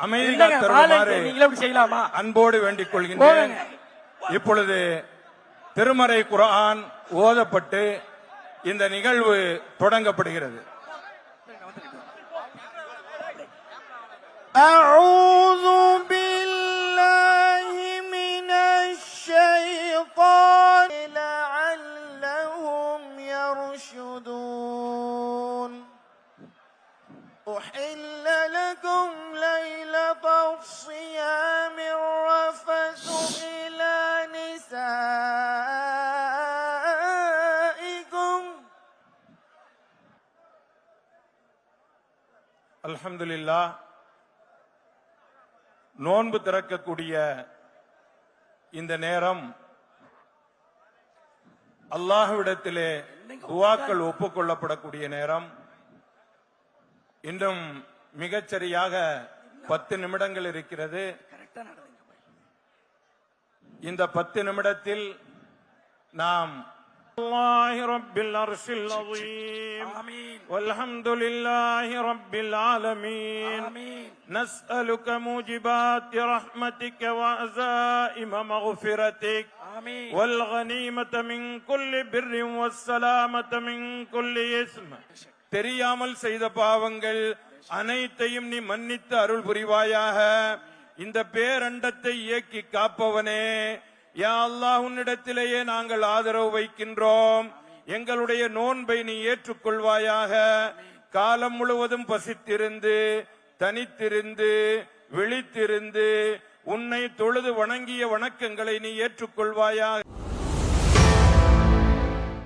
அமைதி காத்தருமாறு செய்யலாமா அன்போடு வேண்டிக் கொள்கின்றேன். இப்பொழுது திருமறை குர்ஆன் ஓதப்பட்டு இந்த நிகழ்வு தொடங்கப்படுகிறது. أعوذ بالله من الشيطان لعلهم يرشدون أحل لكم ليلة الصيام الرفث إلى نسائكم. அல்ஹம்துலில்லாஹ். நோன்பு திறக்கக்கூடிய இந்த நேரம் அல்லாஹ்விடத்திலே துஆக்கள் ஒப்புக்கொள்ளப்படக்கூடிய நேரம். இன்னும் மிகச்சரியாக 10 நிமிடங்கள் இருக்கிறது. இந்த 10 நிமிடத்தில் நாம் அல்லாஹ் ரப்பில் அர்ஷில் அஸீம் வல்ஹம்துலில்லாஹி ரப்பில் ஆலமீன் நஸ்அலுக மூஜிபாத்தி ரஹ்மதிக வ அஸாயிம மக்ஃபிரதிக் வல் கனீமத மின் குல்லி பிர்ரின் வஸ்ஸலாமத மின் குல்லி இஸ்ம். தெரியாமல் செய்த பாவங்கள் அனைத்தையும் நீ மன்னித்து அருள் புரிவாயாக. இந்த பேரண்டத்தை இயக்கி காப்பவனே, யா அல்லாஹ், உன்னிடத்திலேயே நாங்கள் ஆதரவு வைக்கின்றோம். எங்களுடைய நோன்பை நீ ஏற்றுக்கொள்வாயாக. காலம் முழுவதும் பசித்திருந்து, தனித்திருந்து, விழித்திருந்து உன்னை தொழுது வணங்கிய வணக்கங்களை நீ ஏற்றுக்கொள்வாயாக.